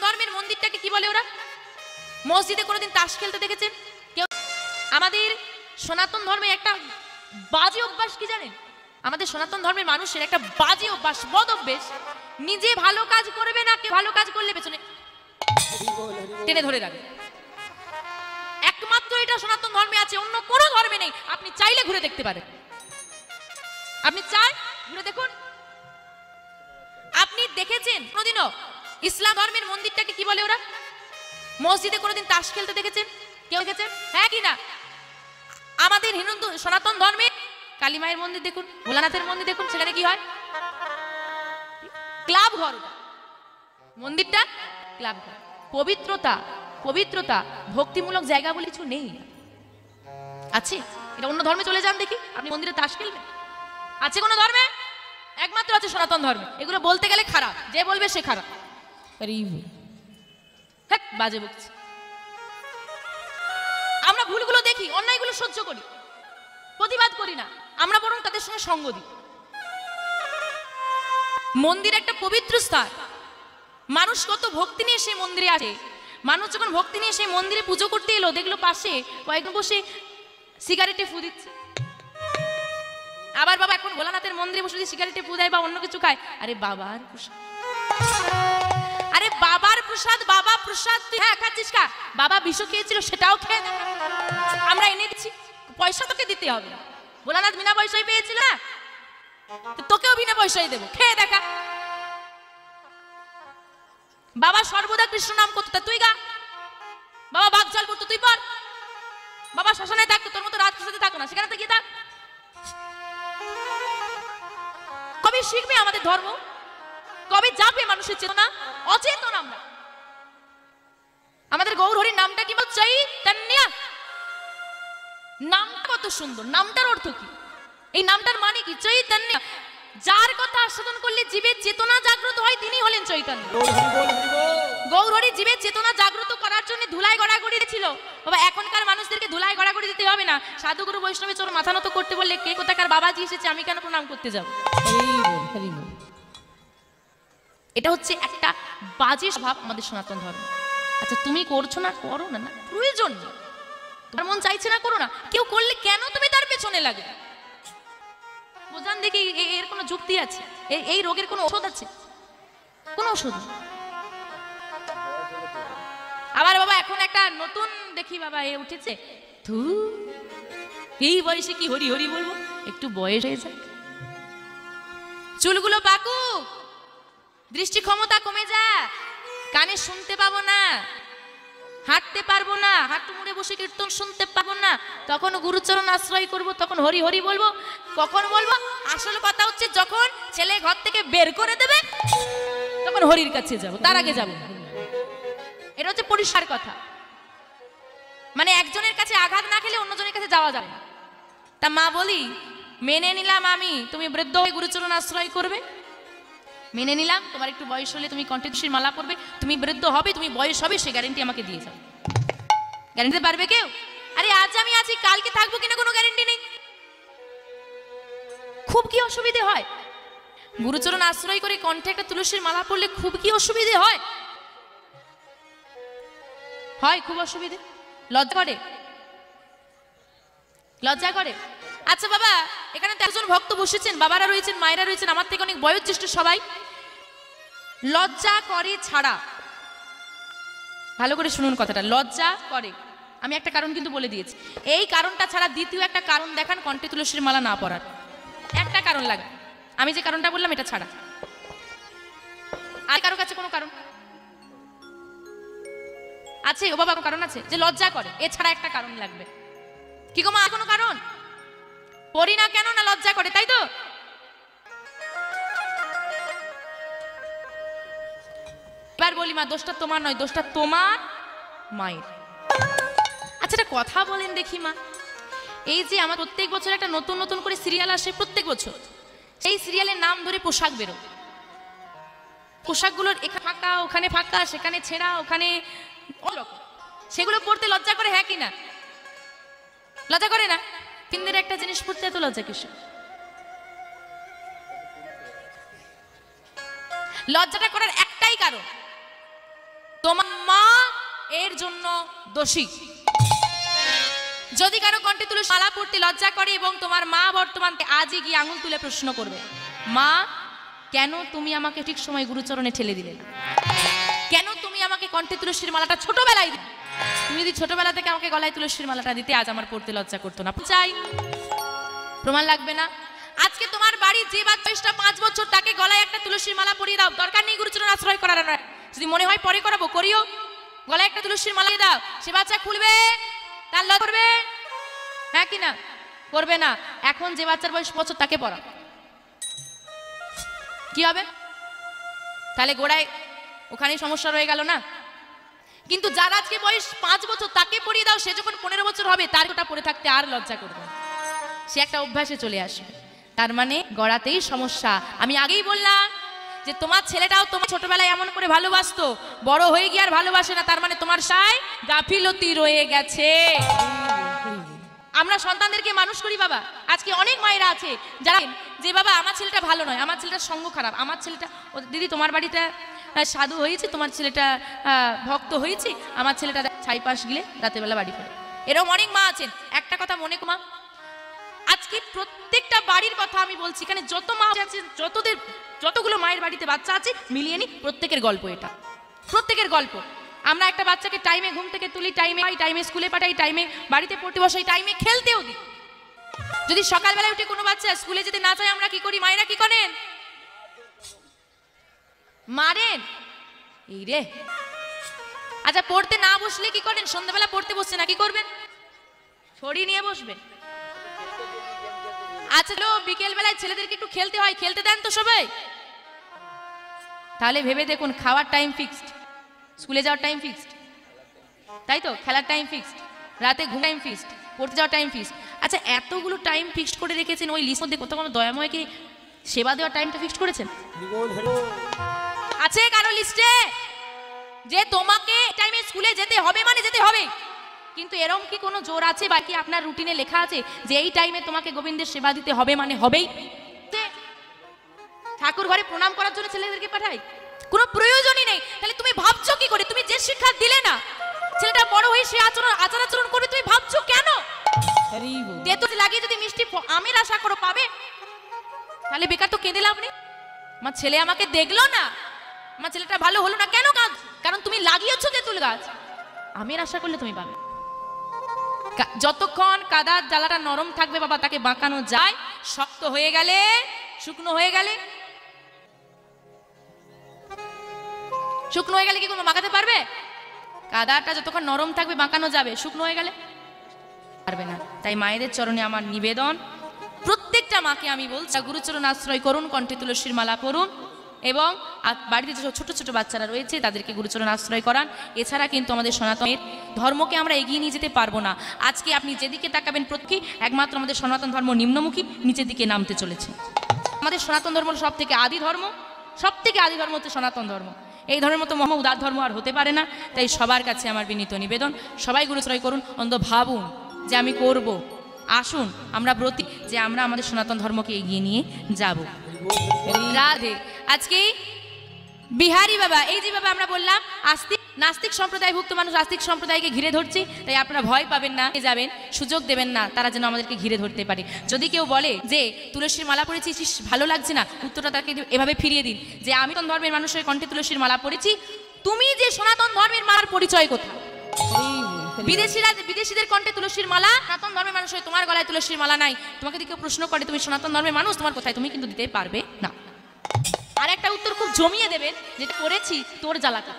ধর্মের মন্দিরটাকে কি বলে ওরা? মসজিদে কোনোদিন তাস খেলতে দেখেছেন কেউ? আমাদের সনাতন ধর্মে একটা বাজে অভ্যাস কি জানেন? আমাদের সনাতন ধর্মের মানুষের একটা বাজে অভ্যাস, বদ অভ্যাস, নিজে ভালো কাজ করবে না, কেউ ভালো কাজ করলে পেছনে টেনে ধরে রাখবে। একমাত্র এটা সনাতন ধর্মে আছে, অন্য কোনো ধর্মে নেই। আপনি চাইলে ঘুরে দেখতে পারেন, আপনি চাই ঘুরে দেখুন। আপনি দেখেছেন কোনোদিনও ইসলাম ধর্মের মন্দিরটাকে কি বলে ওরা? মসজিদে কোনোদিন তাস খেলতে দেখেছেন কেউ? দেখেছেন? হ্যাঁ কি না? আমাদের হিন্দু সনাতন ধর্মে কালী মায়ের মন্দির দেখুন, ভোলানাথের মন্দির দেখুন, সেখানে কি হয়? ক্লাব ঘর। মন্দিরটা ক্লাব ঘর। পবিত্রতা, পবিত্রতা, ভক্তিমূলক জায়গা বলে কিছু নেই। আছে? এটা অন্য ধর্মে চলে যান দেখি, আপনি মন্দিরে তাস খেলবেন? আছে কোনো ধর্মে? একমাত্র আছে সনাতন ধর্মে। এগুলো বলতে গেলে খারাপ, যে বলবে সে খারাপ। হ্যাঁ, বাজে বকছি। আমরা ভুলগুলো দেখি, অন্যায়গুলো সহ্য করি, প্রতিবাদ করি না, আমরা বরং তাদের সঙ্গে সঙ্গ দিই। মন্দির একটা পবিত্র স্থান, মানুষ কত ভক্তি নিয়ে সেই মন্দিরে আসে। মানুষ যখন ভক্তি নিয়ে সেই মন্দিরে পুজো করতে এলো, দেখলো পাশে কয়েকজন বসে সিগারেটে ফু দিচ্ছে। আবার বাবা এখন ভোলানাথের মন্দিরে বসে যদি সিগারেটে ফু দেয় বা অন্য কিছু খায়, আরে বাবার প্রসাদ, আরে বাবার প্রসাদ, বাবা প্রসাদ তুই হ্যাঁ খাচ্ছিস খা, বাবা বিষ খেয়েছিল সেটাও খেয়ে আমরা এনে দিচ্ছি, পয়সা তোকে দিতে হবে। ভোলানাথ বিনা পয়সায় পেয়েছিল না, তোকেও বিনা পয়সায় দেবো, খেয়ে দেখা। বাবা সর্বদা কৃষ্ণ নাম করতো, তুই গা। বাবা বাঘ জল পড়তো, তুই পর। বাবা শ্মশানে থাকতো, তোর মতো রাজপ্রসাদে থাকো না, সেখানে তো গিয়ে থাক। কবে শিখবে আমাদের ধর্ম? কবে যাবে মানুষের চেতনা? অচেতন আমরা। আমাদের গৌরহরির নামটা কি বল? চৈতন্য। নামটা কত সুন্দর, নামটার অর্থ কি? এই নামটার মানে কি? চৈতন্য। যার কথা আস্বাদন করলে জীবের চেতনা জাগ্রত হয়, তিনি হলেন চৈতন্য। গৌরহরি জীবের চেতনা জাগ্রত করার জন্য ধুলায় গড়াগড়ি ছিল। বাবা এখনকার মানুষদেরকে ধুলায় গড়াগড়ি দিতে হবে না। সাধুগুরু বৈষ্ণবের চোর মাথা নত করতে বললে কে কোথাকার বাবাজি এসেছে, আমি কেন প্রণাম করতে যাব? এটা হচ্ছে একটা বাজে স্বভাব আমাদের সনাতন ধর্ম। আচ্ছা তুমি করছো না, করো না, না প্রয়োজন নেই, তোমার মন চাইছে না করো না। কেউ করলে কেন তুমি তার পেছনে লাগে? বোঝান দেখি, এর কোনো যুক্তি আছে? এই রোগের কোনো ওষুধ আছে? কোনো ওষুধ? আবার বাবা এখন একটা নতুন দেখি বাবা এ উঠেছে, ধু এই বয়সে কি হরি হরি বলবো? একটু বয়স হয়ে যায়, চুলগুলো পাকুক, দৃষ্টি ক্ষমতা কমে যায়, কানে শুনতে পাবো না, হাঁটতে পারবো না, হাঁটু মুড়ে বসে কীর্তন শুনতে পাবো না, তখন গুরুচরণ আশ্রয় করব, তখন হরি হরি বলবো। কখন বলবো? আসল কথা হচ্ছে যখন ছেলে ঘর থেকে বের করে দেবে তখন হরির কাছে যাব, তার আগে যাব। এটা হচ্ছে পরিষ্কার কথা। মানে একজনের কাছে আঘাত না খেলে অন্যজনের কাছে যাওয়া যাবে না। তা মা বলি, মেনে নিলাম আমি তুমি বৃদ্ধ হয়ে গুরুচরণ আশ্রয় করবে, মেনে নিলাম তোমার একটু বয়স হলে তুমি কণ্ঠে তুলসীর মালা করবে, তুমি বৃদ্ধ হবে, তুমি বয়স হবে, সে গ্যারেন্টি আমাকে দিয়ে যাও। গ্যারেন্টি পারবে কেউ? আরে আজ আমি আছি, কালকে থাকবো কিনা কোনো গ্যারেন্টি নেই। খুব কি অসুবিধে হয়? গুরুচরণ আশ্রয় করে কণ্ঠে একটা তুলসীর মালা পড়লে খুব কি অসুবিধে হয়? হয় খুব অসুবিধে। লজ্জা করে, লজ্জা করে। আচ্ছা বাবা এখানে তো একজন ভক্ত বসেছেন, বাবারা রয়েছেন, মায়েরা রয়েছেন, আমার থেকে অনেক বয়োজ্যেষ্ঠ সবাই। লজ্জা করে ছাড়া, ভালো করে শুনুন কথাটা, লজ্জা করে। আমি একটা কারণ কিন্তু বলে দিয়েছি, এই কারণটা ছাড়া দ্বিতীয় একটা কারণ দেখান কণ্ঠে তুলসীর মালা না পড়ার। একটা কারণ লাগে, আমি যে কারণটা বললাম এটা ছাড়া। আর কারো কাছে কোনো কারণ আছে? ও বাবা কারণ আছে যে লজ্জা করে, এছাড়া একটা কারণ লাগবে। কি গো মা, কোনো কারণ? পড়ি না কেন? না লজ্জা করে, তাই তো? এবার বলি মা, দোষটা তোমার নয়, দোষটা তোমার মায়ের। আচ্ছা একটা কথা বলেন দেখি মা, এই যে আমার প্রত্যেক বছর একটা নতুন নতুন করে সিরিয়াল আসে, প্রত্যেক বছর সেই সিরিয়ালের নাম ধরে পোশাক বেরো, পোশাকগুলোর এখানে ফাঁকা, ওখানে ফাঁকা, সেখানে ছেঁড়া, ওখানে অরকম, সেগুলো পড়তে লজ্জা করে, হ্যাঁ কি না? লজ্জা করে না? কিন্তু একটা জিনিস পড়তে এত লজ্জা কিসের? লজ্জাটা করার একটাই কারণ, তোমার মা এর জন্য দোষী। যদি কারো কণ্ঠে তুলসী মালা পড়তে লজ্জা করে এবং তোমার মা বর্তমান আজই গিয়ে আঙুল তুলে প্রশ্ন করবে, মা কেন তুমি আমাকে ঠিক সময় গুরুচরণে ঠেলে দিলে না? কেন তুমি আমাকে কণ্ঠে তুলসীর মালাটা ছোটবেলায় দিলে? তুমি যদি ছোটবেলা থেকে আমাকে গলায় তুলসীর মালাটা দিতে আজ আমার পড়তে লজ্জা করতো না। চাই প্রমাণ লাগবে না? আজকে তোমার বাড়ির যে বাচ্চাটা 5 বছর তাকে গলায় একটা তুলসীর মালা পরিয়ে দাও, দরকার নেই গুরুচরণ আশ্রয় করার। যদি মনে হয় পরে করাবো করিও, গলায় একটা তুলসীর মালা দাও, সে বাচ্চা খুলবে, তার লজ্জা করবে, হ্যাঁ কি না? করবে না। এখন যে বাচ্চার বয়স 5 বছর তাকে পড়াও, কি হবে? তাহলে গোড়ায় ওখানেই সমস্যা রয়ে গেল না? কিন্তু যার আজকে বয়স 5 বছর তাকে পড়িয়ে দাও, সে যখন 15 বছর হবে তার ওটা পড়ে থাকতে আর লজ্জা করবে, সে একটা অভ্যাসে চলে আসবে। তার মানে গড়াতেই সমস্যা। আমি আগেই বললাম যে তোমার ছেলেটাও তোমার ছোটবেলায় এমন করে ভালোবাসতো, বড় হয়ে গিয়ে আর ভালোবাসে না, তার মানে তোমার সায় গাফিলতি রয়ে গেছে। আমরা সন্তানদেরকে মানুষ করি বাবা। আজকে অনেক মায়েরা আছে যারা যে বাবা আমার ছেলেটা ভালো নয়, আমার ছেলেটার সঙ্গ খারাপ, আমার ছেলেটা, দিদি তোমার বাড়িটা সাধু হয়েছে, তোমার ছেলেটা ভক্ত হয়েছে, আমার ছেলেটা ছাই পাশ গিলে রাতের বেলা বাড়ি ফেরে। এরকম অনেক মা আছেন। একটা কথা মনে মা, আজকে প্রত্যেকটা বাড়ির কথা আমি বলছি, এখানে যত মা আছে, যতগুলো মায়ের বাড়িতে বাচ্চা আছে মিলিয়ে নি, প্রত্যেকের গল্প এটা, প্রত্যেকের গল্প। আমরা একটা বাচ্চাকে টাইমে ঘুম থেকে তুলি, টাইমে স্কুলে পাঠাই, টাইমে বাড়িতে পড়তে বসাই, টাইমে খেলতেও দিই। যদি সকালবেলায় উঠে কোনো বাচ্চা স্কুলে যেতে না চায়, আমরা কি করি? মায়েরা কি করেন? মারেন। এই রে, আচ্ছা পড়তে না বসলে কি করেন? সন্ধ্যাবেলা পড়তে বসছে না, কি করবেন? ছড়ি নিয়ে বসবে। আচ্ছা বিকেল বেলায় ছেলেদেরকে একটু খেলতে হয়, খেলতে দেন তো সবাই? তাহলে ভেবে দেখুন, খাওয়ার টাইম ফিক্সড, স্কুলে যাওয়ার টাইম ফিক্সড, তাই তো? খেলার টাইম ফিক্সড, রাতে ঘুম টাইম ফিক্সড, পড়তে যাওয়ার টাইম ফিক্সড। আচ্ছা এতগুলো টাইম ফিক্সড করে রেখেছেন, ওই লিস্ট মধ্যে কত কোনো দয়াময়কে সেবা দেওয়ার টাইমটা ফিক্সড করেছেন? আছে কারো লিস্টে যে তোমাকে টাইমে স্কুলে যেতে হবে মানে যেতে হবে? কিন্তু এরকম কি কোনো জোর আছে বাকি আপনার রুটিনে লেখা আছে যে এই টাইমে তোমাকে গোবিন্দের সেবা দিতে হবে মানে হবেই? ঠাকুর ঘরে প্রণাম করার জন্য ছেলেদেরকে পাঠাই? কোনো প্রয়োজনই নেই। তাহলে তুমি ভাবছো কি করে? তুমি যে শিক্ষা দিলে না, ছেলেটা বড় হয়ে সে আচার আচরণ করে, তুমি ভাবছো কেন? তেঁতুল লাগিয়ে যদি মিষ্টি আমের আশা করো পাবে, তাহলে বেকার তো কেঁদে লাভ নেই। আমার ছেলে আমাকে দেখলো না, আমার ছেলেটা ভালো হলো না, কেন কাঁদ? কারণ তুমি লাগিয়েছো তেঁতুল গাছ, আমের আশা করলে তুমি পাবে। যতক্ষণ কাদার জ্বালাটা নরম থাকবে বাবা, তাকে বাঁকানো যায়। শক্ত হয়ে গেলে, শুকনো হয়ে গেলে কি কোনো বাঁকাতে পারবে? কাদাটা যতক্ষণ নরম থাকবে বাঁকানো যাবে, শুকনো হয়ে গেলে পারবে না। তাই মায়েদের চরণে আমার নিবেদন, প্রত্যেকটা মাকে আমি বলছি, গুরুচরণ আশ্রয় করুন, কণ্ঠে তুলসীর মালা পড়ুন এবং বাড়িতে যে ছোট ছোট বাচ্চারা রয়েছে তাদেরকে গুরুচরণ আশ্রয় করান। এছাড়া কিন্তু আমাদের সনাতনের ধর্মকে আমরা এগিয়ে নিয়ে যেতে পারবো না। আজকে আপনি যেদিকে তাকাবেন প্রত্যেকে একমাত্র আমাদের সনাতন ধর্ম নিম্নমুখী, নিচের দিকে নামতে চলেছে। আমাদের সনাতন ধর্ম সব থেকে আদি ধর্ম, সব থেকে আদি ধর্ম হচ্ছে সনাতন ধর্ম। এই ধর্মের মতো মহা উদার ধর্ম আর হতে পারে না। তাই সবার কাছে আমার বিনীত নিবেদন, সবাই গুরুচরণ করুন, অন্তত ভাবুন যে আমি করব। আসুন আমরা ব্রতী যে আমরা আমাদের সনাতন ধর্মকে এগিয়ে নিয়ে যাব। রাধে। আজকে বিহারি বাবা, এই যে বাবা আমরা বললাম আস্তিক নাস্তিক সম্প্রদায়ভুক্ত মানুষ আস্তিক সম্প্রদায়কে ঘিরে ধরছি, তাই আপনারা ভয় পাবেন না, যাবেন, সুযোগ দেবেন না তারা যেন আমাদেরকে ঘিরে ধরতে পারে। যদি কেউ বলে যে তুলসীর মালা পড়েছি ভালো লাগছে না, উত্তরটা তাকে এভাবে ফিরিয়ে দিন যে আমি কোন ধর্মের মানুষের কণ্ঠে তুলসীর মালা পড়েছি, তুমি যে সনাতন ধর্মের মালার পরিচয় কোথায়? বিদেশিদের কণ্ঠে তুলসীর মালা, সনাতন ধর্মের মানুষ হয়ে তোমার গলায় তুলসীর মালা নাই। তোমাকে কেউ প্রশ্ন করে তুমি সনাতন ধর্মের মানুষ, তোমার কোথায়? তুমি কিন্তু দিতে পারবে না। আর একটা উত্তর খুব জমিয়ে দেবেন, যেটা পড়েছি তোর জ্বালাটা,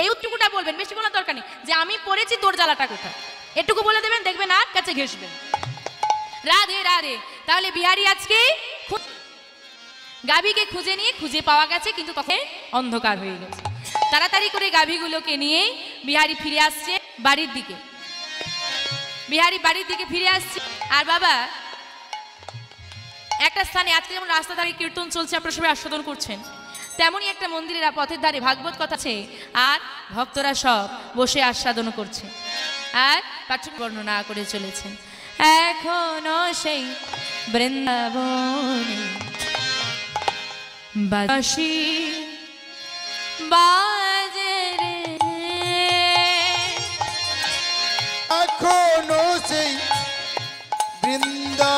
এই উত্তরটা বলবেন, বেশি বলার দরকার নেই, যে আমি পড়েছি তোর জ্বালাটা কোথায়, এটুকু বলে দেবেন, দেখবেন আর কাছে ঘেসবেন। রাধে রাধে। তাহলে বিহারি আজকে গাভীকে খুঁজে নিয়ে খুঁজে পাওয়া গেছে, কিন্তু তখন অন্ধকার হয়ে গেছে। তাড়াতাড়ি করে গাভীগুলোকে নিয়ে বিহারি ফিরে আসছে বাড়ির দিকে। বিহারি বাড়ির দিকে ফিরে আসছে। আর বাবা একটা স্থানে, আজকে যেমন রাস্তা ধারে কীর্তন চলছে, আপনারা সবাই আস্বাদন করছেন, তেমনই একটা মন্দিরের পথের ধারে ভাগবত কথা আছে, আর ভক্তরা সব বসে আস্বাদন করছে আর পাঠক বর্ণনা করে চলেছেন। এখনো সেই বৃন্দাবনে বাসি বাজে রে এখনো সেই বৃন্দা